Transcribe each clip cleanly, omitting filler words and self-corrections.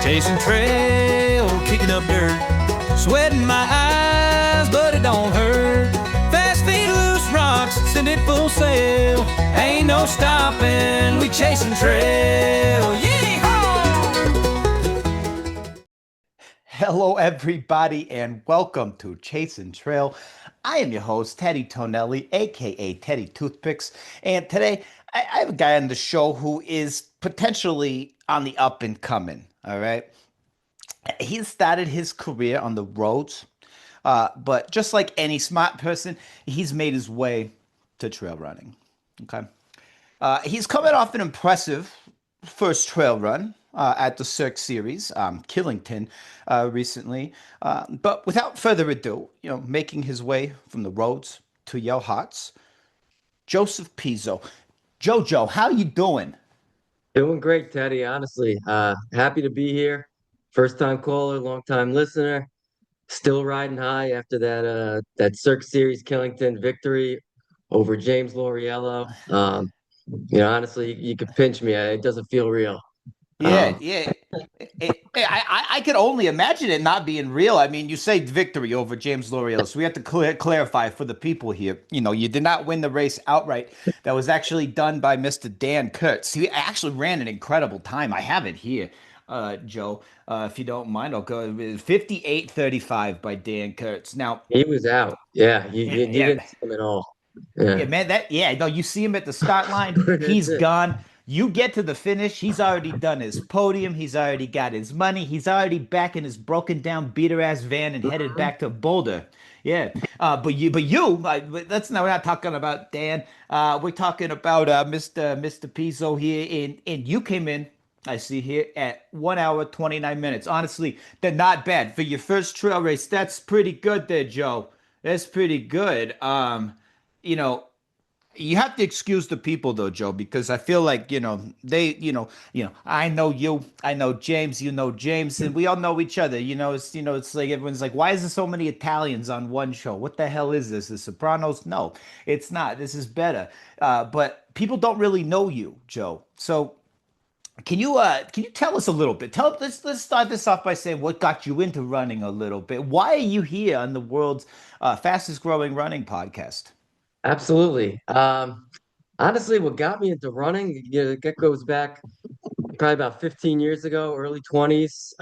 Chasing trail, kicking up dirt, sweating my eyes, but it don't hurt. Fast feet, loose rocks, send it full sail. Ain't no stopping, we chasing trail. Yeehaw! Hello, everybody, and welcome to Chasin' Trail. I am your host, Teddy Tonelli, aka Teddy Toothpicks, and today I have a guy on the show who is potentially on the up and coming. All right, he started his career on the roads, but just like any smart person, he's made his way to trail running. Okay, he's coming off an impressive first trail run at the Cirque Series, Killington, recently. But without further ado, making his way from the roads to your hearts, Joseph Pezzo. Jojo, how you doing? Doing great, Teddy. Honestly, happy to be here. First time caller, long time listener. Still riding high after that Cirque Series Killington victory over James Lauriello. Honestly, you could pinch me. It doesn't feel real. Yeah, yeah. I could only imagine it not being real. I mean, you say victory over James Lauriello, so we have to clarify for the people here. You did not win the race outright. That was actually done by Mr. Dan Kurtz. He actually ran an incredible time. I have it here, Joe. If you don't mind, I'll go 58:35 by Dan Kurtz. Now, He was out. Yeah, yeah, you yeah. didn't see him at all. Yeah, Yeah. man, no, you see him at the start line, That's he's it. gone. You get to the finish, he's already done his podium, he's already got his money, he's already back in his broken down beater ass van and headed back to Boulder. Yeah, that's not. We're not talking about Dan. We're talking about Mr. Pizzo here, and you came in. I see here at 1 hour 29 minutes. Honestly, they're not bad for your first trail race. That's pretty good, there, Joe. That's pretty good. You know, you have to excuse the people though, Joe, because I feel like, I know you, I know James, you know James, and we all know each other. It's like everyone's like, why is there so many Italians on one show? What the hell is this? The Sopranos? No, it's not. This is better. But people don't really know you, Joe. So can you tell us a little bit? Let's start this off by saying what got you into running a little bit. Why are you here on the world's fastest growing running podcast? Absolutely. Honestly, what got me into running, that goes back probably about 15 years ago, early 20s.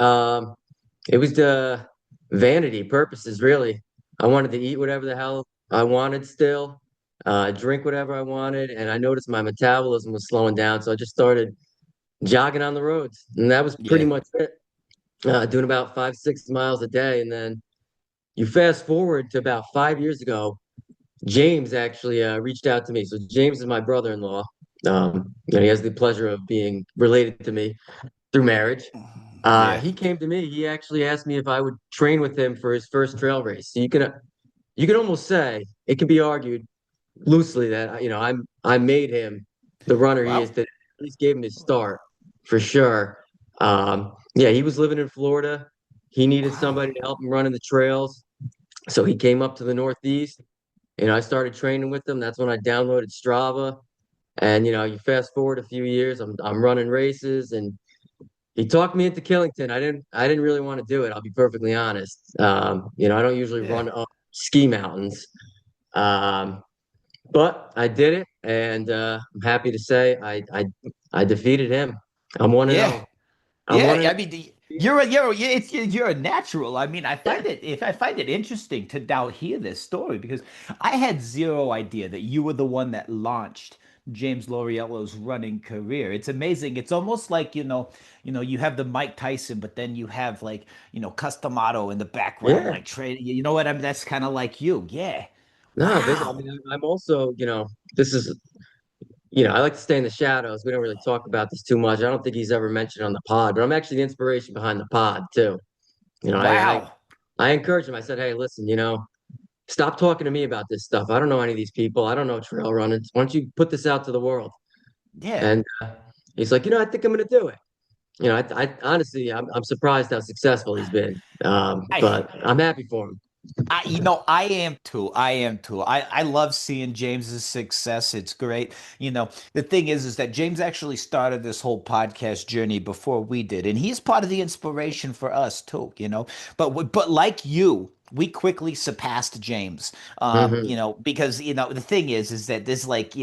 It was the vanity purposes, really. I wanted to eat whatever the hell I wanted still, drink whatever I wanted, and I noticed my metabolism was slowing down, so I just started jogging on the roads, and that was pretty Yeah. much it. Doing about 5, 6 miles a day, and then you fast forward to about 5 years ago. James actually reached out to me. So James is my brother-in-law. He has the pleasure of being related to me through marriage. Yeah. He came to me. He actually asked me if I would train with him for his first trail race. So you can almost say it can be argued loosely that I made him the runner he is Wow. today. At least gave him his start for sure. Yeah, he was living in Florida. He needed Wow. somebody to help him run in the trails. So he came up to the Northeast. I started training with him. That's when I downloaded Strava. And you fast forward a few years, I'm running races, and he talked me into Killington. I didn't really want to do it. I'll be perfectly honest. I don't usually Yeah. run up ski mountains, um, but I did it, and I'm happy to say I defeated him. I'm one and Yeah. zero. I'm Yeah. one and I mean, you're a natural. I mean, yeah. I find it interesting to now hear this story because I had zero idea that you were the one that launched James Lauriello's running career. It's amazing. It's almost like, you have the Mike Tyson, but then you have like, Customato in the background, Yeah. like trade. You know what I mean? That's kind of like you. Yeah. No, I Wow. mean, I'm also, this is I like to stay in the shadows. We don't really talk about this too much. I don't think he's ever mentioned on the pod, but I'm actually the inspiration behind the pod too. You know, I I, Wow. I encouraged him. I said, hey, listen, stop talking to me about this stuff. I don't know any of these people. I don't know trail running. Why don't you put this out to the world? Yeah. And he's like, I think I'm going to do it. I honestly, I'm surprised how successful he's been. I But I'm happy for him. I am too. I am too. I love seeing James's success. It's great. The thing is that James actually started this whole podcast journey before we did, and he's part of the inspiration for us too. But like you, we quickly surpassed James. Hmm. Because the thing is that this like,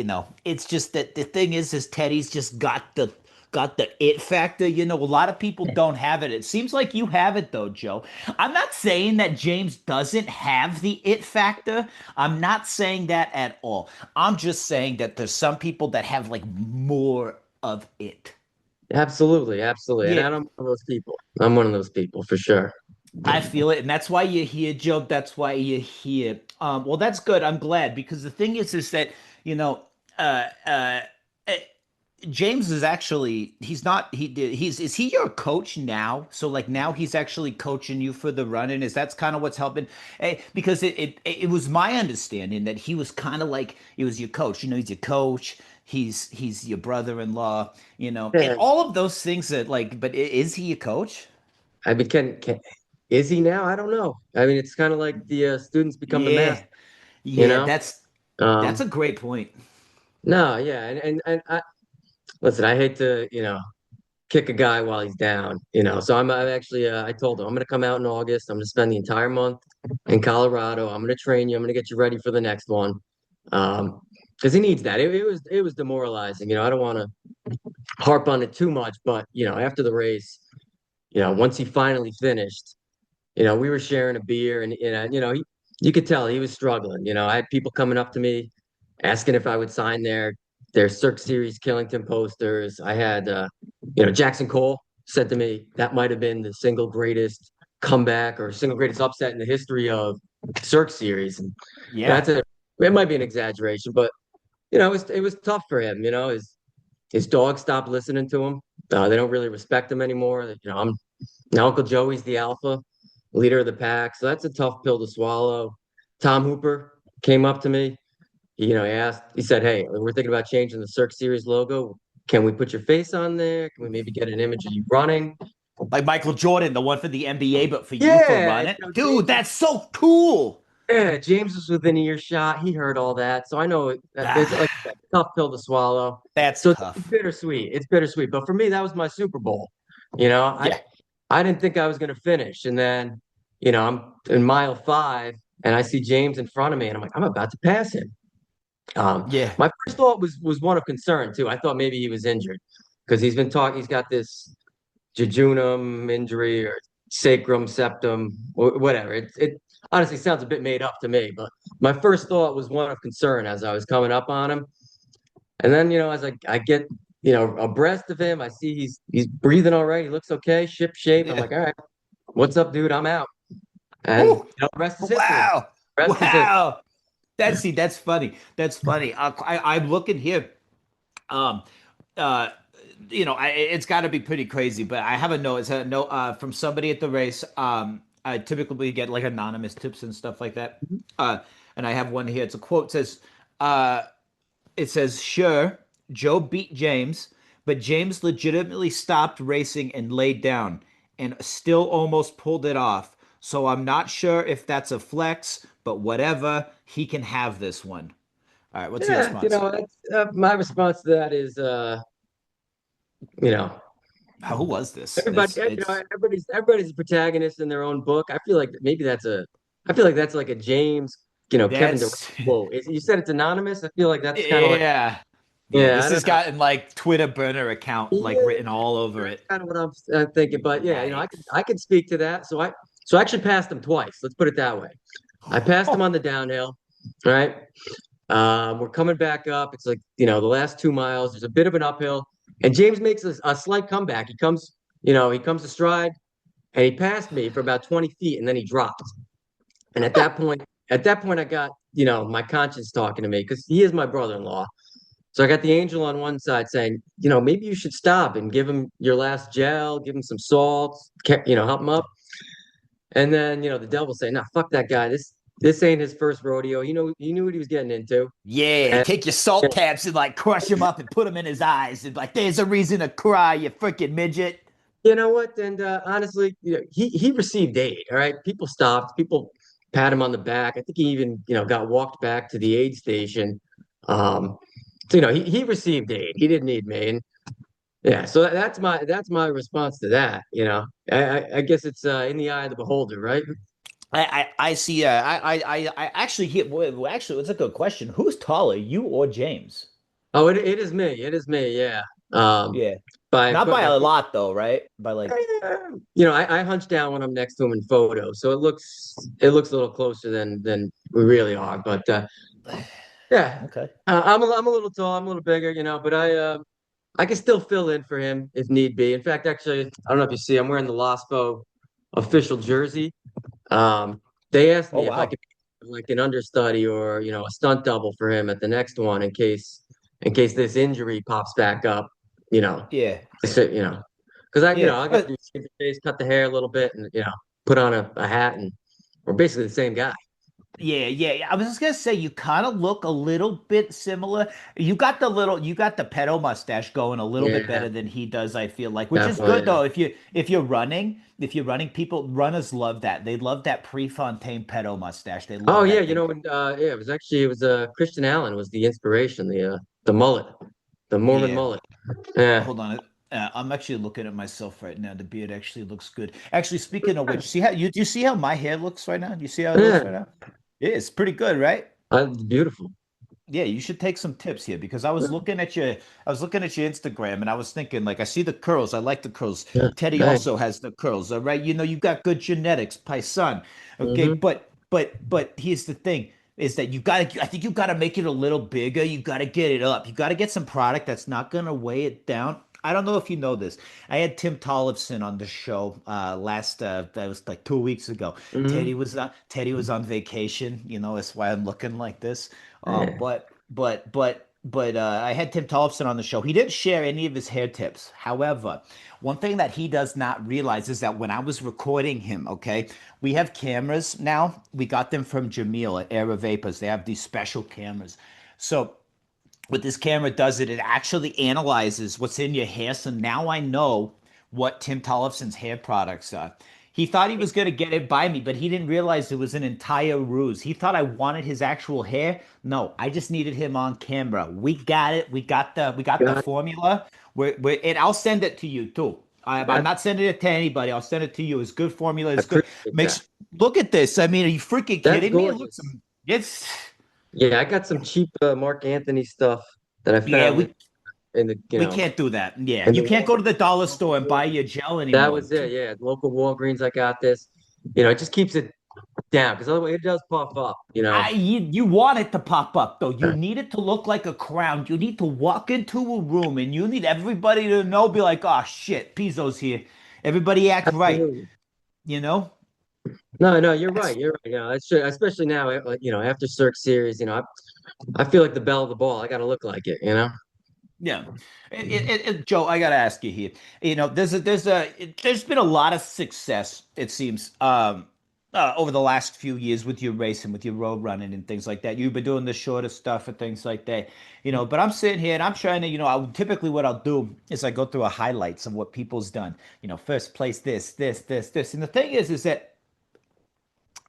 it's just that the thing is Teddy's just got the it factor. A lot of people don't have it. It seems like you have it though, Joe. I'm not saying that James doesn't have the it factor. I'm not saying that at all. I'm just saying that there's some people that have like more of it. Absolutely, absolutely. And Yeah, I'm one of those people. I'm one of those people for sure. I feel it, and that's why you're here, Joe. That's why you're here. Well, that's good. I'm glad because the thing is that you know, uh, uh, uh, James is actually he's not he did he's is he your coach now? So like now he's actually coaching you for the run, and is that's kind of what's helping? Because it was my understanding that he was kind of like he was your coach. He's your coach. He's your brother-in-law. And Yeah. all of those things that like. But is he your coach? I mean, is he now? I don't know. I mean, it's kind of like the students become the Yeah, master, you yeah. know? That's a Um, great point. no, yeah, and I listen. I hate to, kick a guy while he's down, So I'm actually, I told him I'm going to come out in August. I'm going to spend the entire month in Colorado. I'm going to train you. I'm going to get you ready for the next one, because he needs that. It was demoralizing. I don't want to harp on it too much, but after the race, once he finally finished, we were sharing a beer, and you could tell he was struggling. I had people coming up to me asking if I would sign their Cirque Series Killington posters. I had Jackson Cole said to me that might have been the single greatest comeback or single greatest upset in the history of Cirque Series, and Yeah, that's it might be an exaggeration, but it was tough for him. His dog stopped listening to him. They don't really respect him anymore. I'm now Uncle Joey's the alpha, leader of the pack, so that's a tough pill to swallow. Tom Hooper came up to me. He said, "Hey, we're thinking about changing the Cirque Series logo. Can we put your face on there? Can we maybe get an image of you running?" like Michael Jordan, the one for the NBA, but for you for Yeah, running, dude. That's so cool. James was within earshot. He heard all that, so I know it's like Ah, a tough pill to swallow. that's So it's tough. bittersweet. It's bittersweet, but for me, that was my Super Bowl. You know, I Yeah, I didn't think I was going to finish, and then I'm in mile 5, and I see James in front of me, and I'm like, I'm about to pass him. yeah, My first thought was one of concern too. I thought maybe he was injured because he's been talking. He's got this jejunum injury or sacrum septum, whatever. It honestly sounds a bit made up to me, but my first thought was one of concern as I was coming up on him. And then, as I get, abreast of him, I see he's breathing all right. He looks okay, ship shape. I'm yeah. like, all right, what's up, dude? I'm out. And Whew. rest is history. Wow, Rest is history. wow. That's funny. That's funny. I'm looking here. Um, uh, it's got to be pretty crazy, but I have a note. It's a note from somebody at the race. I typically get like anonymous tips and stuff like that. And I have one here. It's a quote. Uh, it says, "Sure, Joe beat James, but James legitimately stopped racing and laid down, and still almost pulled it off. So I'm not sure if that's a flex, but whatever. He can have this one." All right, what's your Yeah, response? my response to that is, you know, Who was this? everybody, It's everybody's a protagonist in their own book. I feel like that's like a James, Kevin Durant that's quote. You said it's anonymous. I feel like that's kind of like, yeah. Yeah, yeah, I this has don't know. gotten like Twitter burner account like Yeah, written all over that's it. kind of what I'm thinking. But yeah, Yikes. I can speak to that. So I actually passed him twice. Let's put it that way. I passed him on the downhill. All right. We're coming back up. It's like, the last 2 miles. There's a bit of an uphill, and James makes a slight comeback. He comes to stride, and he passed me for about 20 feet, and then he dropped. And at that point, I got, my conscience talking to me because he is my brother-in-law. So I got the angel on one side saying, maybe you should stop and give him your last gel, give him some salt, help him up. And then, the devil saying, nah, fuck that guy. This ain't his first rodeo. He knew what he was getting into. Yeah, And take your salt caps and like crush him up and put him in his eyes and like there's a reason to cry, you freaking midget. you know what? And honestly, he received aid. All right, people stopped. People, pat him on the back. I think he even, got walked back to the aid station. Um, so, he received aid. He didn't need me. And yeah, so that's my response to that. I guess it's in the eye of the beholder, right? I see. I actually well, actually, it's a good question. Who's taller, you or James? Oh, it is me. It is me. Yeah. Um, Yeah, by not but by by a lot though, right? By like, I hunch down when I'm next to him in photo, so it looks a little closer than we really are. But yeah, okay. I'm a little tall. I'm a little bigger, but I can still fill in for him if need be. In fact, actually, I don't know if you see, I'm wearing the Lospo official jersey. Um, they asked Oh me if I wow. could be like an understudy or a stunt double for him at the next one in case this injury pops back up. You know, Yeah, so, because yeah. I got to shave the face, cut the hair a little bit, and put on a hat, and we're basically the same guy. Yeah. I was just gonna say you kind of look a little bit similar. You got the pedo mustache going a little bit Yeah, better than he does, I feel like, which is definitely. good Yeah. though. If you're running, people runners love that. They love that Prefontaine pedo mustache. They Oh love yeah, that thing. yeah, it was Christian Allen was the inspiration, the mullet, the Mormon Yeah. mullet. Yeah, Hold on. I'm actually looking at myself right now. The beard actually looks good. Actually, speaking of which, see how you do you see how my hair looks right now? Do you see how it looks yeah, right now? Yeah, it's pretty good, right? beautiful. Yeah, you should take some tips here because I was looking at your Instagram and I was thinking like I see the curls. I like the curls. Yeah, Teddy thanks. also has the curls, all right? You know, you got good genetics, Paisan. Okay, Hmm. but here's the thing is that I think you gotta make it a little bigger. You gotta get it up. You gotta get some product that's not gonna weigh it down. I don't know if you know this. I had Tim Tollefson on the show last that was like 2 weeks ago. Hmm. Teddy was on vacation, that's why I'm looking like this. Yeah. I had Tim Tollefson on the show. He didn't share any of his hair tips. However, one thing that he does not realize is that when I was recording him, okay, we have cameras now. We got them from Jameel at Era Vapors. They have these special cameras. So what this camera does it actually analyzes what's in your hair. So now I know what Tim Tollefson's hair products are. He thought he was going to get it by me, but he didn't realize it was an entire ruse. He thought I wanted his actual hair. No, I just needed him on camera. We got it. We got the God, formula. And I'll send it to you too. I'm that, not sending it to anybody. I'll send it to you. It's good formula. I It's good. appreciate that. Makes Look at this. I mean, are you freaking That's kidding me? It looks. gorgeous. It's Yeah, I got some cheap Mark Anthony stuff that I yeah. found in the We can't do that. Yeah, in the you can't go to the dollar local store and buy Walgreens. your gel That anymore. was it. Yeah, local Walgreens. I got this. It just keeps it down because otherwise it does puff up. You want it to pop up though. You need it to look like a crown. You need to walk into a room and you need everybody to know, be like, oh shit, Pizzo's here. Everybody act right. Absolutely. You know? No, no, you're right. That's You're right. That's true. Especially now, after Cirque Series, I feel like the belle of the ball. I got to look like it. Yeah. Joe, I gotta ask you here. There's been a lot of success, it seems, over the last few years with your racing, with your road running and things like that. You've been doing the shorter stuff and things like that. But I'm sitting here and I'm trying to, typically what I'll do is I go through a highlights of what people's done. First place this. And the thing is that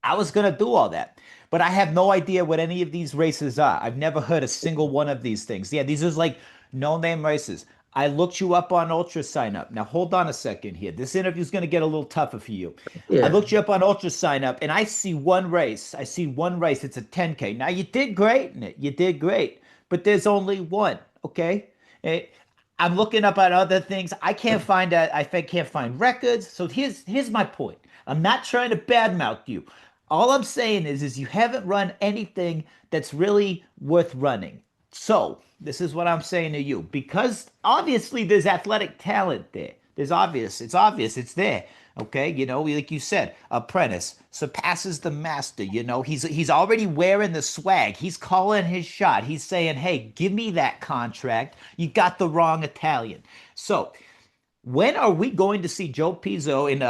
I was gonna do all that, but I have no idea what any of these races are. I've never heard a single one of these things. Yeah, these are like no name races. I looked you up on Ultra Sign Up. Now hold on a second here. This interview is gonna get a little tougher for you. I Yeah. looked you up on Ultra Sign Up, and I see one race. I see one race. It's a 10K. Now you did great in it. You did great, but there's only one. Okay. Eh, I'm looking up at other things. I can't find that. Can't find records. So here's my point. I'm not trying to badmouth you. All I'm saying is you haven't run anything that's really worth running. So this is what I'm saying to you, because obviously there's athletic talent there. It's obvious, it's there. Okay, like you said, apprentice surpasses the master. He's already wearing the swag. He's calling his shot. He's saying, "Hey, give me that contract. You got the wrong Italian." So when are we going to see Joe Pizzo in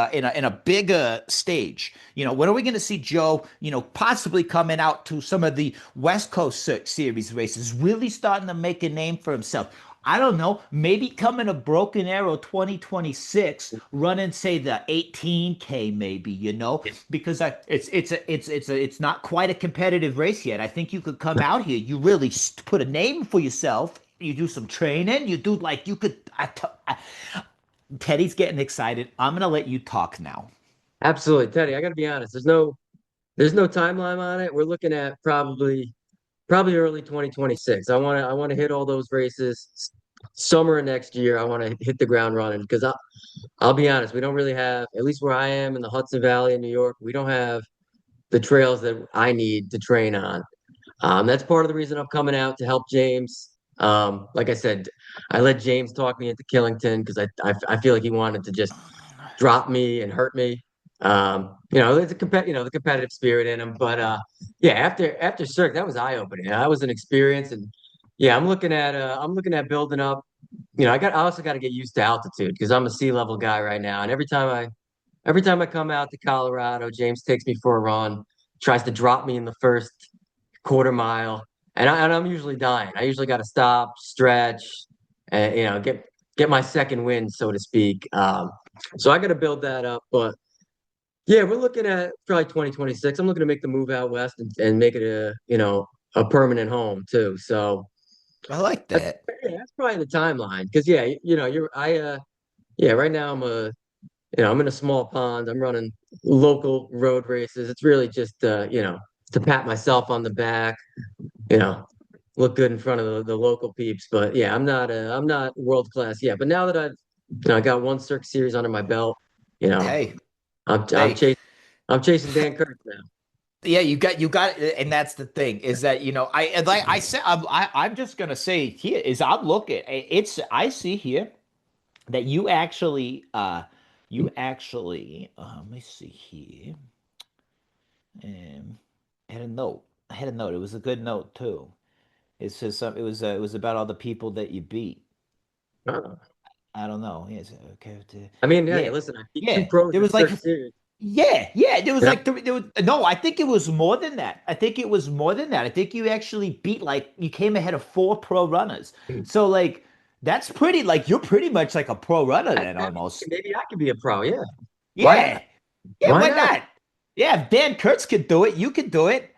a bigger stage? When are we going to see Joe, possibly coming out to some of the West Coast Series races, really starting to make a name for himself? I don't know, maybe come in a Broken Arrow 2026, running say the 18K maybe, because it's not quite a competitive race yet. I think you could come out here, you really put a name for yourself. You do some training, you do like you could. Teddy's getting excited. I'm gonna let you talk now. Absolutely, Teddy. I got to be honest. There's no timeline on it. We're looking at probably early 2026. I want to hit all those races. Summer of next year, I want to hit the ground running because I'll be honest, we don't really have, at least where I am in the Hudson Valley in New York, we don't have the trails that I need to train on. That's part of the reason I'm coming out to help James. Like I said, I let James talk me into Killington because I feel like he wanted to just drop me and hurt me. There's the competitive spirit in him. But yeah, after Cirque, that was eye opening. That was an experience, and yeah, I'm looking at building up. I also got to get used to altitude because I'm a sea level guy right now, and every time I come out to Colorado, James takes me for a run, tries to drop me in the first quarter mile, and I'm usually dying. I usually got to stop, stretch, and get my second wind, so to speak. So I got to build that up, but yeah, we're looking at probably 2026. I'm looking to make the move out west and make it a permanent home too. So I like that's, that. yeah, that's probably the timeline. Because yeah, yeah, right now I'm in a small pond. I'm running local road races. It's really just to pat myself on the back, you know, look good in front of the local peeps. But yeah, I'm not world class yet. But now that I got one Cirque Series under my belt, you know, Hey, I'm hey. chasing I'm chasing Dan Kurtz now. Yeah, you got, and that's the thing is that like I said, I'm just gonna say here is I'm looking. It's I see here that let me see here. Um, I had a note. I had a note. It was a good note too. It says some. It was about all the people that you beat. Uh, I don't know. Yes. Okay. I mean, hey, Yeah. listen, I beat two Yeah. pros There in was like Cirque Series. yeah. There was You know? like there was no. I think it was more than that. I think it was more than that. I think you actually beat like you came ahead of four pro runners. So like that's pretty. Like you're pretty much like a pro runner then almost. Maybe I could be a pro. Yeah, why not? Yeah. Yeah. Why Why not? not? Yeah. If Dan Kurtz could do it, you could do it.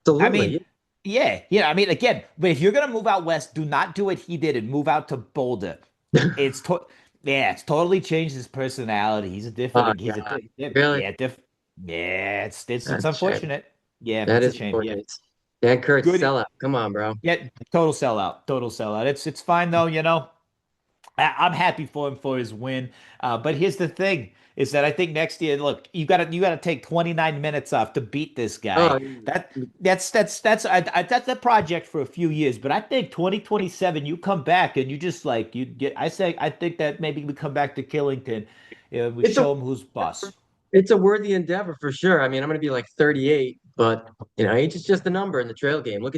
I mean, Absolutely. yeah. Yeah. I mean, again, but if you're gonna move out west, do not do what he did and move out to Boulder. It's to yeah, it's totally changed his personality. He's a Oh different. He's a God, really? yeah, yeah. It's That's a shame. unfortunate. Yeah, That it's a is shame. Yeah, unfortunate. Dan Kurtz, good. sellout. Come on, bro. Yeah, total sellout. Total sellout. It's fine though. I'm happy for him for his win. But here's the thing: is that I think next year, look, you gotta take 29 minutes off to beat this Oh, guy. That's a project for a few years. But I think 2027, you come back and you just like you get. I think that maybe we come back to Killington. We it's a show him who's boss. it's a worthy endeavor for sure. I mean, I'm gonna be like 38, but age is just a number in the trail game. Look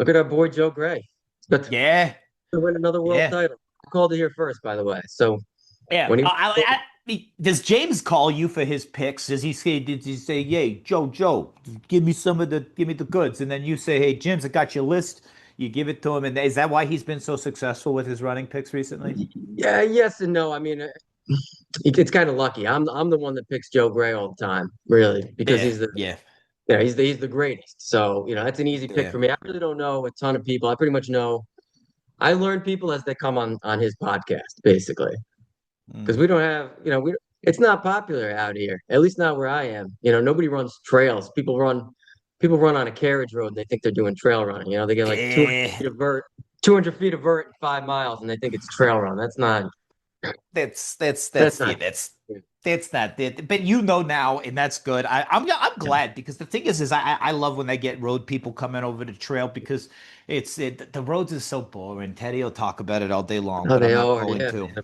at our boy Joe Gray. He's about Yeah, to win another world yeah. title. I called it here first, by the way. So Yeah, when he does James call you for his picks? Did he say, "Yay, Joe, give me the goods," and then you say, "Hey, James, I got your list." You give it to him, and is that why he's been so successful with his running picks recently? Yeah, yes and no. I mean, it's kind of lucky. I'm the one that picks Joe Gray all the time, really, because Yeah, he's the yeah, he's the greatest. So that's an easy pick yeah. for me. I really don't know a ton of people. I pretty much know. I learn people as they come on his podcast, basically, because Mm. we don't have we it's not popular out here. At least not where I am. Nobody runs trails. People run on a carriage road and they think they're doing trail running. They get like 200 Yeah, feet of vert, 200 feet of vert in 5 miles, and they think it's trail run. That's yeah, not. that's not it. But now, and that's good. I'm glad because the thing is I love when they get road people coming over the trail because the roads is so boring. Teddy will talk about it all day long, Oh, but I'm they not are. going Yeah, to. man.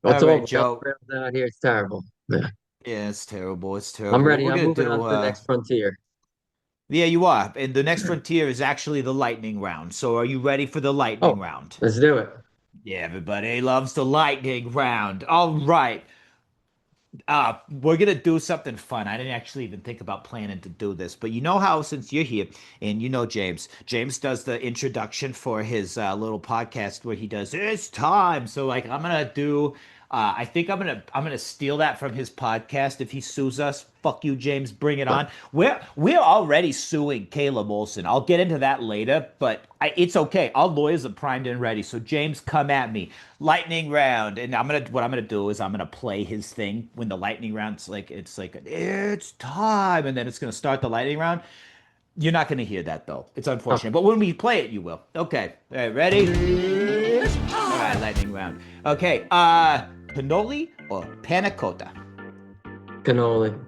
All What's right, all the Joe. trails out here? It's terrible. Yeah. Yeah, it's terrible. It's I'm terrible. What ready. we're I'm gonna moving on do, to the next frontier. yeah, you are. And the next frontier is actually the lightning round. So are you ready for the lightning Oh, round? let's do it. Yeah, everybody loves the lightning round. All right. We're gonna do something fun. I didn't actually even think about planning to do this, but you know how since you're here and you know James does the introduction for his little podcast where he does it's time. So like I'm gonna do. I think I'm gonna steal that from his podcast. If he sues us, fuck you, James. Bring it on. We're already suing Caleb Olson. I'll get into that later, but it's okay. Our lawyers are primed and ready. So James, come at me. Lightning round, and what I'm gonna do is I'm gonna play his thing when the lightning round's like it's time, and then it's gonna start the lightning round. You're not gonna hear that though. It's Okay. unfortunate, but when we play it, you will. Okay, all right, ready? All right, lightning round. Okay, cannoli or panna cotta? Cannoli.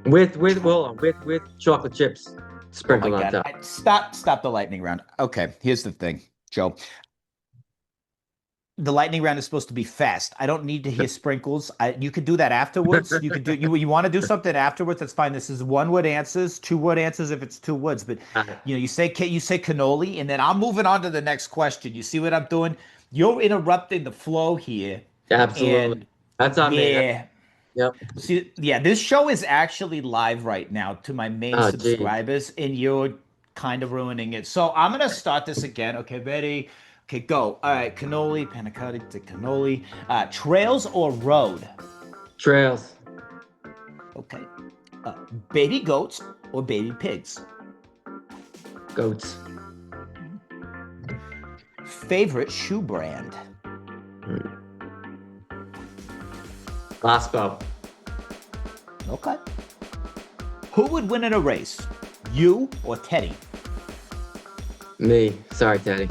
With chocolate chips Oh my sprinkled on God! top. Stop the lightning round. Okay, here's the thing, Joe. The lightning round is supposed to be fast. I don't need to hear sprinkles. You could do that afterwards. You could do you want to do something afterwards. That's fine. This is one word answers, two word answers if it's two words. But you know, you say cannoli, and then I'm moving on to the next question. You see what I'm doing? You're interrupting the flow here, Absolutely. and That's on me. yeah. Yep. See, yeah, this show is actually live right now to my main Oh, geez. subscribers, and you're kind of ruining it. So I'm gonna start this again. Okay, ready? Okay, go. All right, cannoli, panna cotta to cannoli. Trails or road? Trails. Okay. Uh, Baby goats or baby pigs? Goats. Favorite shoe brand? Laspo. Okay. Who would win in a race? You or Teddy? Me. Sorry, Teddy.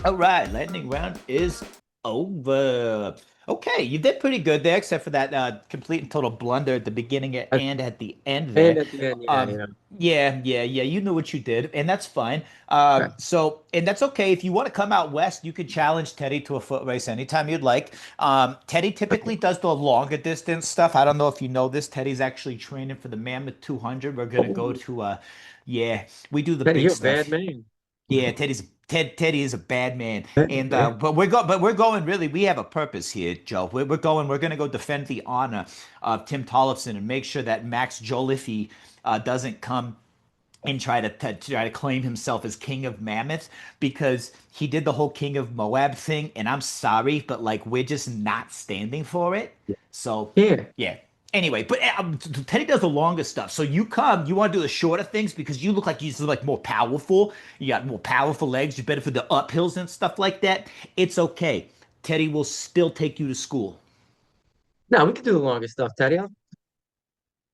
All right, lightning round is over. Okay, you did pretty good there, except for that complete and total blunder at the beginning I- and at the end And there. at the end, yeah, Um, yeah, you knew what you did, and that's fine. Right. And that's okay. If you want to come out west, you could challenge Teddy to a foot race anytime you'd like. Teddy typically does the longer distance stuff. I don't know if you know this. Teddy's actually training for the Mammoth 200. We're gonna go Oh, to yeah, we do the Teddy, big you're a bad stuff. man. Yeah, Teddy is a bad man, and but we're going really. We have a purpose here, Joe. We're gonna go defend the honor of Tim Tollefson and make sure that Max Joliffe doesn't come and try to claim himself as king of mammoths because he did the whole king of Moab thing, and I'm sorry, but like we're just not standing for it. So Here. yeah. Anyway, but Teddy does the longer stuff. So you want to do the shorter things because you look like you're like more powerful. You got more powerful legs. You're better for the uphills and stuff like that. It's okay. Teddy will still take you to school. No, we can do the longest stuff, Teddy.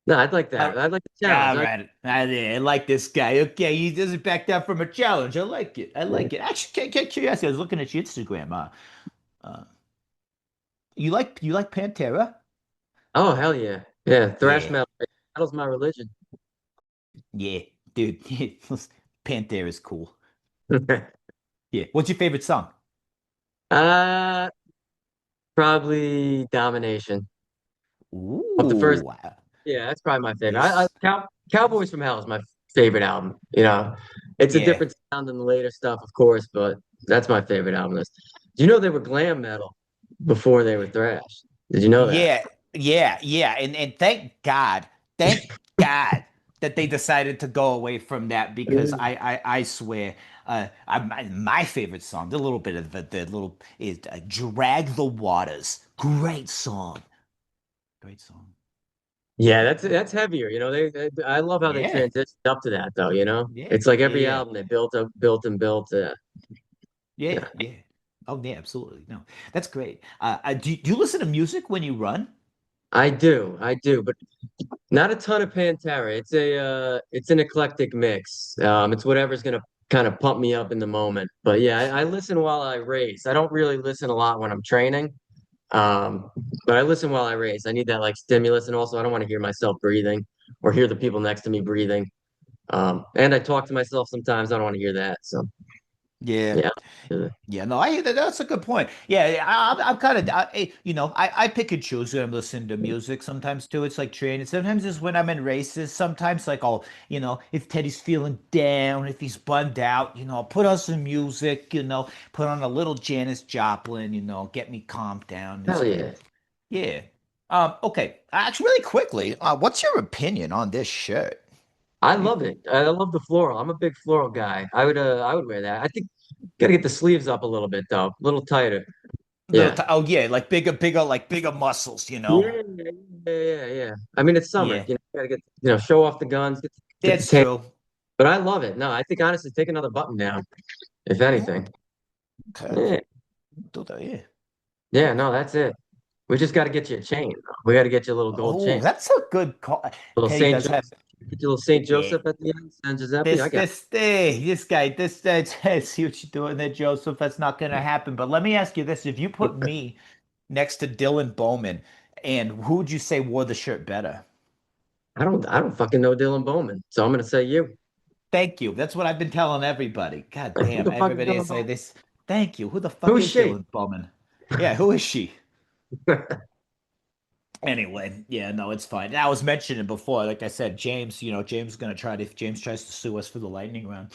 No, I'd like Uh, that. I'd like the challenge. all right. I like this guy. Okay, he doesn't back down from a challenge. I like it. I like it. Actually, get curiosity. I was looking at your Instagram. Uh, you like Pantera? Oh, hell yeah. Yeah, thrash Yeah, metal. Metal's my religion. yeah, dude. Pantera is cool. Yeah. What's your favorite song? Uh, Probably Domination. Of the first, Ooh. yeah, that's probably my favorite. This. Cowboys from Hell is my favorite album. You know, it's a Yeah. different sound than the later stuff, of course, but that's my favorite album. Do you know they were glam metal before they were thrash? Did you know that? Yeah. And thank God that they decided to go away from that because I swear, my favorite song, the little bit of the little is "Drag the Waters." Great song. Great song. Yeah, that's heavier. You know, I love how they Yeah. transitioned up to that though, you know? Yeah. It's like every Yeah. album they built up, built and built. Yeah. Yeah. Yeah. Oh yeah, absolutely. No, that's great. Do you listen to music when you run? I do, but not a ton of Pantera. It's an eclectic mix. It's whatever's gonna kind of pump me up in the moment. But yeah, I listen while I race. I don't really listen a lot when I'm training. Um, but I listen while I race. I need that like stimulus, and also I don't want to hear myself breathing or hear the people next to me breathing. And I talk to myself sometimes. I don't want to hear that. So Yeah. yeah. Yeah, no, I hear that. That's a good point. Yeah, I'm kind of, I pick and choose when I'm listening to music sometimes too. It's like training. Sometimes it's when I'm in races. Sometimes like if Teddy's feeling down, if he's bummed out, I'll put on some music, put on a little Janis Joplin, get me calmed down. It's Hell good. yeah. Yeah. Okay. Actually, really quickly, what's your opinion on this shirt? I love it. I love the floral. I'm a big floral guy. I would wear that. I think gotta get the sleeves up a little bit though, a little tighter. Little Yeah. t oh yeah, like bigger, like bigger muscles, you know? Yeah. I mean, it's summer. Yeah, Gotta get, show off the guns, get the that's tan. true. But I love it. No, I think honestly, take another button down, if Mm, anything. okay. Yeah. Do that, yeah. Yeah, no, that's it. We just got to get you a chain. We got to get you a little gold Oh, chain. that's a good call. Little Teddy Saint does have, Joseph. Get you a little Saint yeah. Joseph at the end, San Giuseppe. This, I got this, hey, this guy, this, that's, I see what you're doing there, Joseph. That's not going to happen. But let me ask you this. If you put me next to Dylan Bowman, and who would you say wore the shirt better? I don't fucking know Dylan Bowman. So I'm gonna say you. Thank you. That's what I've been telling everybody. God Who damn, the fuck is everybody Dylan say Bowman? this. Thank you. Who the fuck Who's is she? Dylan Bowman? Yeah, who is she? Anyway, yeah, no, it's fine. I was mentioning before, like I said, James, James is gonna try to if James tries to sue us for the lightning round.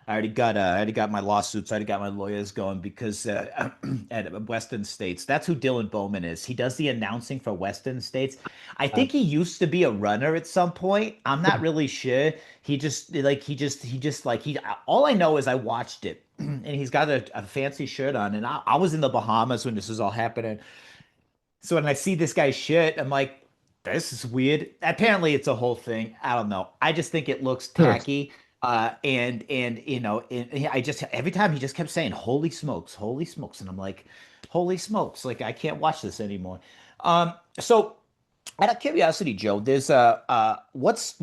I already got my lawsuits. I already got my lawyers going because at Western States, that's who Dylan Bowman is. He does the announcing for Western States. I Uh, think he used to be a runner at some point. I'm not really sure. He just like he. All I know is I watched it, and he's got a fancy shirt on, and I was in the Bahamas when this was all happening. So when I see this guy's shit, I'm like, this is weird. Apparently, it's a whole thing. I don't know. I just think it looks hmm. tacky. And I just every time he just kept saying, holy smokes," and I'm like, "Holy smokes!" Like I can't watch this anymore. So out of curiosity, Joe, there's what's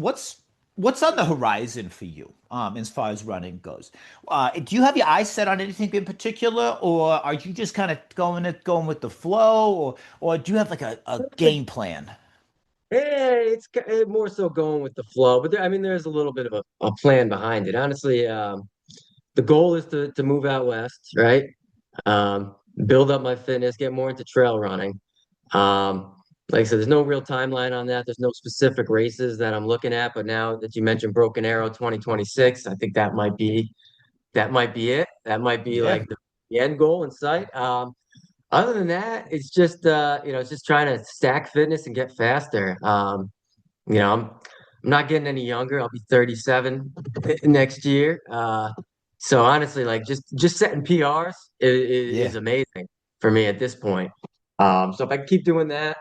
on the horizon for you, as far as running goes? Do you have your eyes set on anything in particular, or are you just kind of going with the flow, or do you have like a game plan? Hey, more so going with the flow, but I mean, there's a little bit of a plan behind it. Honestly, the goal is to move out west, right? Build up my fitness, get more into trail running. Um, like I said, there's no real timeline on that. There's no specific races that I'm looking at, but now that you mentioned Broken Arrow 2026, I think that might be it. That might be Yeah. like the end goal in sight. Other than that, it's just it's just trying to stack fitness and get faster. You know, I'm not getting any younger. I'll be 37 next year. So honestly, like just setting PRs is Yeah. amazing for me at this point. So if I can keep doing that,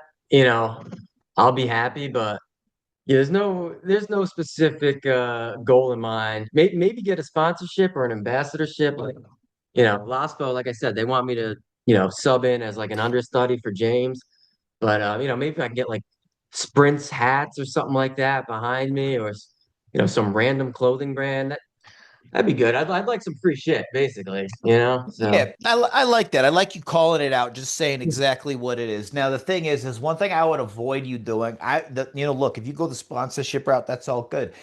I'll be happy. But yeah, there's no specific goal in mind. Maybe get a sponsorship or an ambassadorship. Like, LASPO, like I said, they want me to, sub in as like an understudy for James. But maybe I can get like Sprints hats or something like that behind me, or some random clothing brand. That'd be good. I'd like some free shit, basically. So Yeah, I like that. I like you calling it out, just saying exactly what it is. Now, the thing is one thing I would avoid you doing. Look, if you go the sponsorship route, that's all good.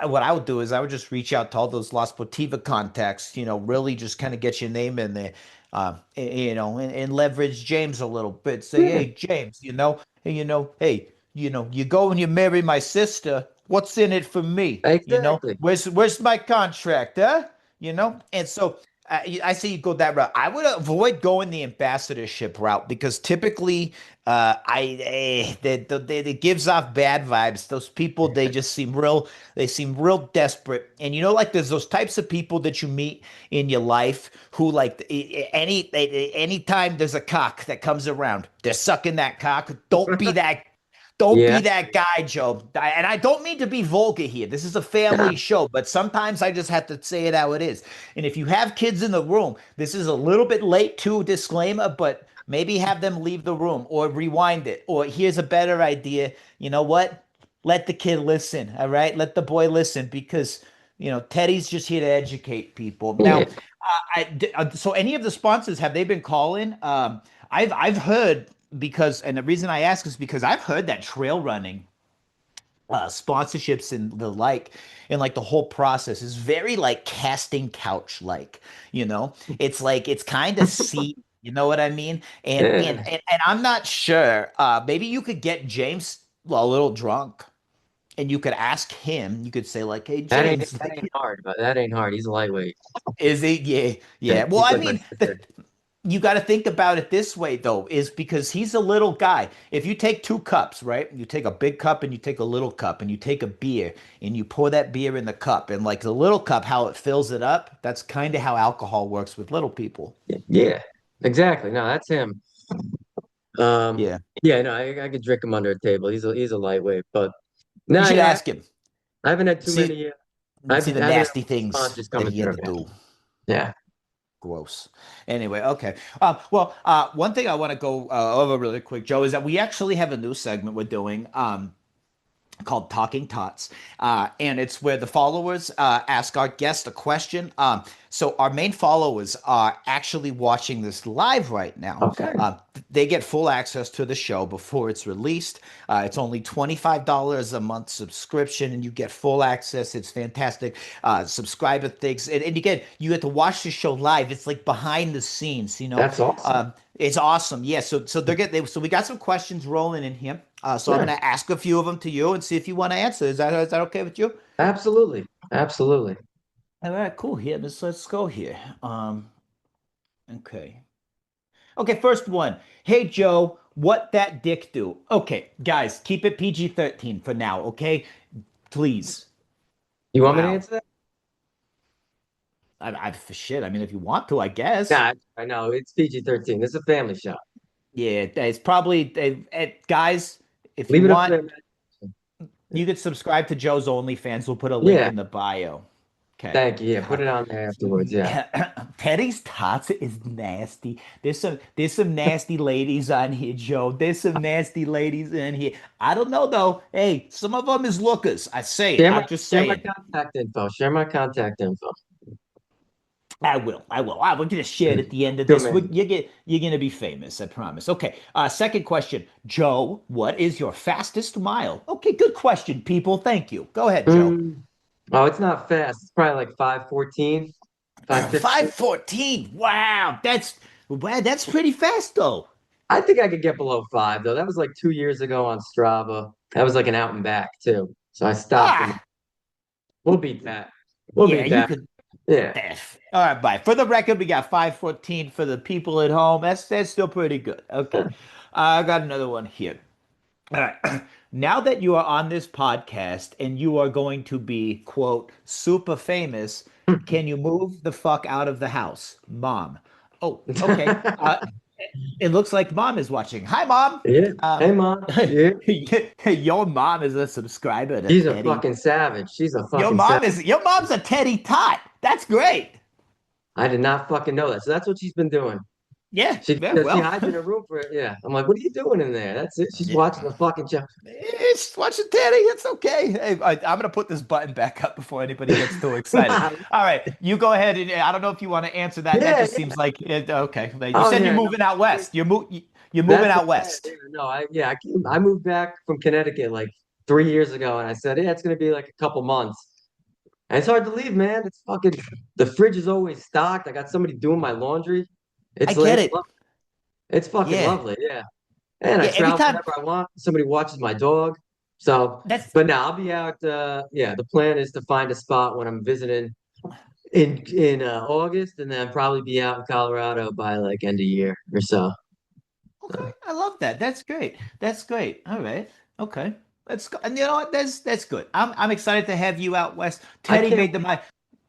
What I would do is I would just reach out to all those Las Sportiva contacts. Really just kind of get your name in there, and leverage James a little bit. Say, yeah, hey, James, hey, you go and you marry my sister. What's in it for me? exactly. Where's my contract, huh? And so I say you go that route. I would avoid going the ambassadorship route because typically, it gives off bad vibes. Those people, they seem real desperate. And like there's those types of people that you meet in your life who like anytime there's a cock that comes around, they're sucking that cock. Don't Yeah, be that guy, Joe. And I don't mean to be vulgar here. This is a family show, but sometimes I just have to say it how it is. And if you have kids in the room, this is a little bit late to disclaimer, but maybe have them leave the room or rewind it. Or here's a better idea. You know what? Let the kid listen. All right. Let the boy listen because, Teddy's just here to educate people. yeah. Now, so any of the sponsors, have they been calling? I've heard and the reason I ask is because I've heard that trail running sponsorships and the like the whole process is very like casting couch like, it's like it's kind of see, you know what I mean? Yeah. And I'm not sure. Maybe you could get James a little drunk and you could ask him. You could say like, "Hey James, That like, ain't hard, but that ain't hard. He's a lightweight. is it? Yeah, Yeah, yeah. Well, he's I like my mean, third. you got to think about it this way though, is because he's a little guy. If you take two cups, right? You take a big cup and you take a little cup and you take a beer and you pour that beer in the cup and like the little cup, how it fills it up, that's kind of how alcohol works with little people. Yeah, exactly. No, that's him. Um, Yeah. yeah, no, I could drink him under a table. He's a lightweight, but You no, should yeah, ask him. I haven't had too See many. see the I haven't had nasty things sponsors that coming he had through. to do. Yeah. Gross. Anyway, okay. Well, one thing I want to go over really quick, Joe, is that we actually have a new segment we're doing. Called Talking Tots. And it's where the followers ask our guest a question. So our main followers are actually watching this live right now. Okay. They get full access to the show before it's released. It's only $25 a month subscription, and you get full access. It's fantastic. Subscriber things. And again, you get to watch the show live. It's like behind the scenes, you know. That's awesome. It's awesome. Yeah. So we got some questions rolling in here. So I'm Sure. gonna ask a few of them to you and see if you want to answer. Is that okay with you? Absolutely. Absolutely. All right, cool. Here, let's go here. Okay. Okay, first one. Hey Joe, what that dick do? Okay, guys, keep it PG-13 for now, okay? Please. You want me to Wow. answer that? Shit. I mean, if you want to, I guess. Nah, I know it's PG-13. This is a family show. Yeah, it's probably guys. If you Leave it up to want, them. you could subscribe to Joe's OnlyFans. We'll put a link Yeah. in the bio. Okay. Thank you. Yeah. Put it on there afterwards. Yeah. Teddy's tots is nasty. There's some nasty ladies on here, Joe. There's some nasty ladies in here. I don't know though. Hey, some of them is lookers. I say it. I'm just Share my saying. contact info. Share my contact info. I will. I will. We're gonna share it at the end of Too this. many. You're gonna be famous. I promise. Okay. Second question, Joe. What is your fastest mile? Okay, good question, people. Thank you. Go ahead, Joe. Oh, it's not fast. It's probably like 5:14, 5:15. 5:14. Wow, that's pretty fast though. I think I could get below five though. That was like 2 years ago on Strava. That was like an out and back too. So I stopped and Ah, we'll beat that. We'll yeah, beat you that. could. Yeah. All right, bye. For the record, we got 5:14 for the people at home. That's still pretty good. Okay. I got another one here. All right. Now that you are on this podcast and you are going to be, quote, super famous, can you move the fuck out of the house? Mom. Oh, okay. It looks like mom is watching. Hi, mom. Yeah. Uh, Hey mom. Yeah. your mom is a subscriber to She's a Teddy. fucking savage. She's a Your fucking savage. mom is your mom's a Teddy Tot. That's great. I did not fucking know that. So that's what she's been doing. Yeah, very She well. hides in her room for it. Yeah. I'm like, what are you doing in there? That's it. She's Yeah. watching the fucking show. It's watching Teddy. It's okay. Hey, I'm gonna put this button back up before anybody gets too excited. All right, you go ahead and I don't know if you want to answer that. That Yeah, just seems like okay. Like, you oh said you're yeah, no, moving out west. You're moving that's the out plan. west. Yeah, no, I moved back from Connecticut like 3 years ago, and I said, yeah, it's gonna be like a couple months. And it's hard to leave, man. It's fucking the fridge is always stocked. I got somebody doing my laundry. I It's get like it. it's fucking Yeah, lovely, yeah. And I yeah. Every travel time whenever I want. Somebody watches my dog. So, that's but now I'll be out. Yeah, the plan is to find a spot when I'm visiting in August, and then probably be out in Colorado by like end of year or so. okay. I love that. That's great. That's great. All right. Okay. Let's go. And you know what? That's good. I'm excited to have you out west. I Teddy can't made the mi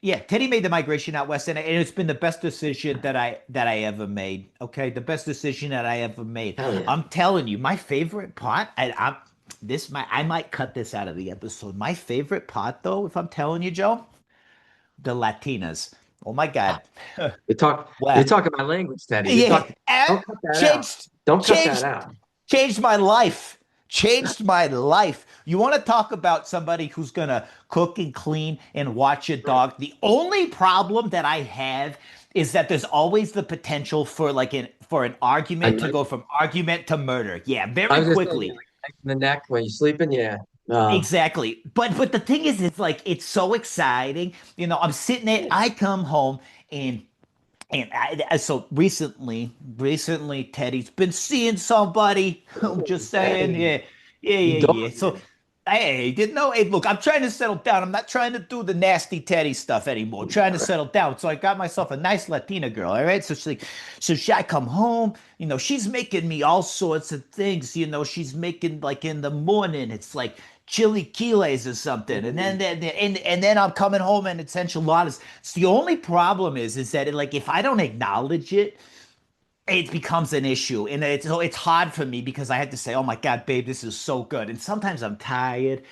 Yeah, Teddy made the migration out west, and it's been the best decision that I ever made. Okay, the best decision that I ever made. Hell yeah. I'm telling you, my favorite part, I might cut this out of the episode. My favorite part, though, if I'm telling you, Joe, the Latinas. Oh my God. You talk you're Wow. talking my language, Teddy. You're Yeah, talking don't cut that out. changed, Don't cut that changed, out. changed my life. Changed my life. You want to talk about somebody who's gonna cook and clean and watch a Right. dog? The only problem that I have is that there's always the potential for an I argument to know. go from argument to murder. Yeah, I very was just saying, quickly. like in the neck when you're sleeping, yeah. Exactly. But the thing is, it's like it's so exciting. I'm sitting there. I come home and so recently, Teddy's been seeing somebody. I'm Oh, just saying, dang. yeah, yeah, You yeah, dog yeah. So man. Hey, didn't know. Hey, look, I'm trying to settle down. I'm not trying to do the nasty Teddy stuff anymore. I'm trying to settle down. So I got myself a nice Latina girl. All right. I come home. She's making me all sorts of things. She's making like in the morning. It's like chilaquiles or something, and Ooh. then I'm coming home and it's enchiladas. So the only problem is that like if I don't acknowledge it, it becomes an issue, and it's hard for me because I have to say, "Oh my God, babe, this is so good." And sometimes I'm tired,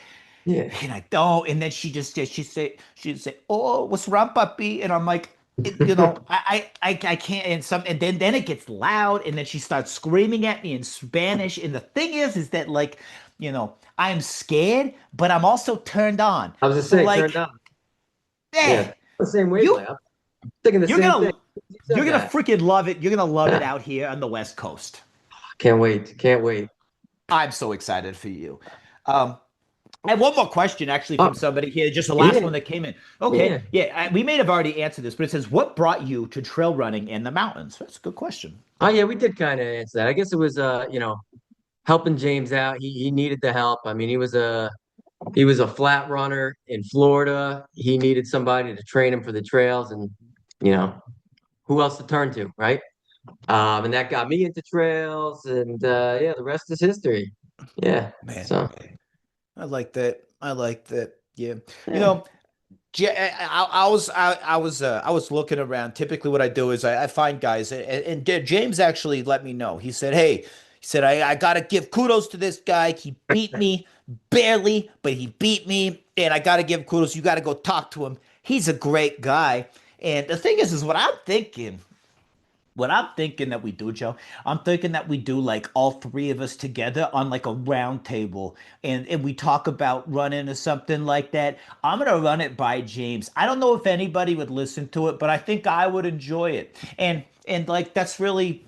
Yeah. and I don't. And then she'd say, "Oh, what's wrong, puppy?" And I'm like, I can't. And then it gets loud, and then she starts screaming at me in Spanish. And the thing is that like, I'm scared, but I'm also turned on. I was just So saying, turned like, on. eh, Yeah, the same you wavelength. I'm thinking the you're same thing. gonna You you're said gonna that. freaking love it. You're gonna love it Ah, out here on the West Coast. can't wait. Can't wait. I'm so excited for you. Um, I have one more question actually Oh, from somebody here, just the last yeah, one that came in. Okay, yeah. yeah, we may have already answered this, but it says, "What brought you to trail running in the mountains?" That's a good question. Oh, yeah, we did kind of answer that. I guess it was helping James out. He needed the help. I mean, he was a flat runner in Florida. He needed somebody to train him for the trails, and you know, who else to turn to, right? And that got me into trails, and yeah, the rest is history. Yeah. Man, So I like that. I like that. Yeah, you yeah. know, I was looking around. Typically, what I do is I find guys, and James actually let me know. He said I gotta give kudos to this guy. He beat me barely, but he beat me, and I gotta give kudos. You gotta go talk to him. He's a great guy. And the thing is what I'm thinking. What I'm thinking that we do, Joe, I'm thinking that we do like all three of us together on like a round table, and we talk about running or something like that. I'm gonna run it by James. I don't know if anybody would listen to it, but I think I would enjoy it. And like that's really,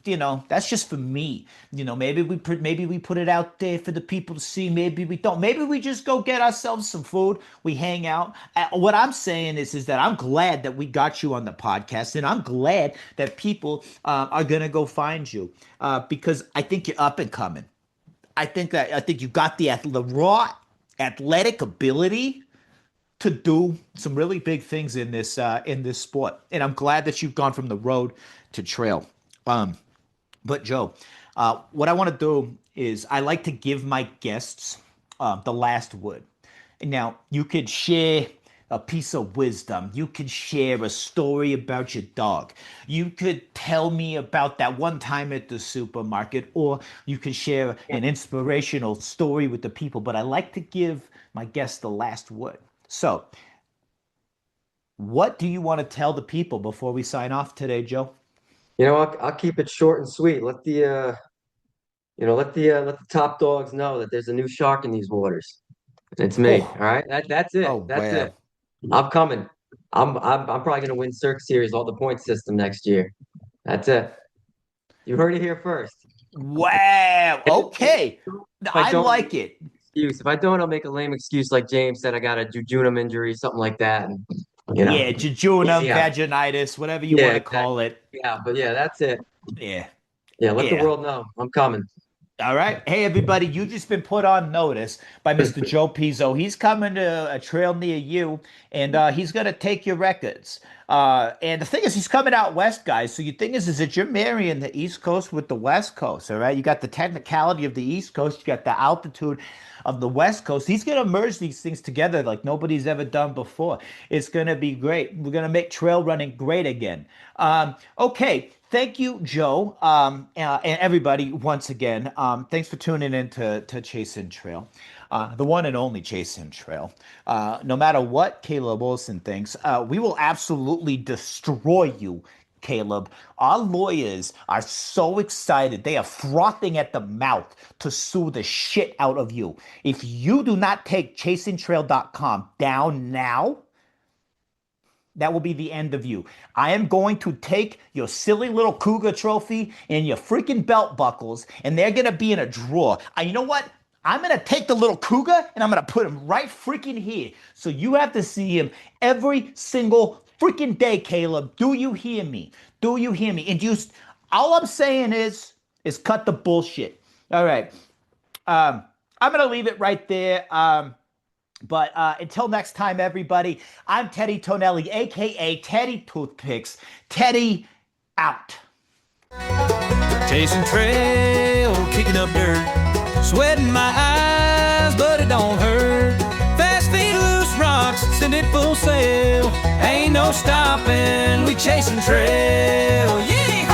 that's just for me. Maybe we put it out there for the people to see. Maybe we don't. Maybe we just go get ourselves some food. We hang out. What I'm saying is that I'm glad that we got you on the podcast, and I'm glad that people are gonna go find you because I think you're up and coming. I think you got the raw athletic ability to do some really big things in this sport, and I'm glad that you've gone from the road to trail. But Joe, what I want to do is I like to give my guests the last word. Now, you could share a piece of wisdom. You could share a story about your dog. You could tell me about that one time at the supermarket, or you could share an inspirational story with the people. But I like to give my guests the last word. So, what do you want to tell the people before we sign off today, Joe? I'll keep it short and sweet. Let the top dogs know that there's a new shark in these waters. It's me. All Oh, right. That's it. oh, That's it. wow. I'm coming. I'm probably gonna win Cirque Series, all the point system next year. That's it. You heard it here first. Wow. If Okay. I I don't, I'll make like it. an excuse. If I don't, I'll make a lame excuse like James said. I got a jejunum injury, something like that, and you know, Yeah, jejunum, yeah, vaginitis, whatever you yeah, want to exactly. call it. Yeah, but yeah, that's it. Yeah. Yeah, let the Yeah. world know I'm coming. All right. Hey, everybody, you just been put on notice by Mr. Joe Pizzo. He's coming to a trail near you, and he's going to take your records. And the thing is, he's coming out west, guys. So the thing is that you're marrying the East Coast with the West Coast, all right? You got the technicality of the East Coast, you got the altitude of the West Coast. He's going to merge these things together like nobody's ever done before. It's going to be great. We're going to make trail running great again. Okay. Thank you, Joe, and everybody once again. Thanks for tuning in to Chasin Trail, the one and only Chasin Trail. No matter what Caleb Wilson thinks, we will absolutely destroy you, Caleb. Our lawyers are so excited. They are frothing at the mouth to sue the shit out of you. If you do not take chasingtrail.com down now, that will be the end of you. I am going to take your silly little cougar trophy and your freaking belt buckles, and they're going to be in a drawer. You know what? I'm going to take the little cougar and I'm going to put him right freaking here. So you have to see him every single freaking day, Caleb. Do you hear me? Do you hear me? And all I'm saying is cut the bullshit. All right. I'm gonna leave it right there. But until next time, everybody, I'm Teddy Tonelli, aka Teddy Toothpicks. Teddy out. Chasing trail, kicking up dirt, sweating my eyes, but it don't hurt. Fast feet, loose rocks, send it full sail. Ain't no stopping, we chasing trail. Yeah.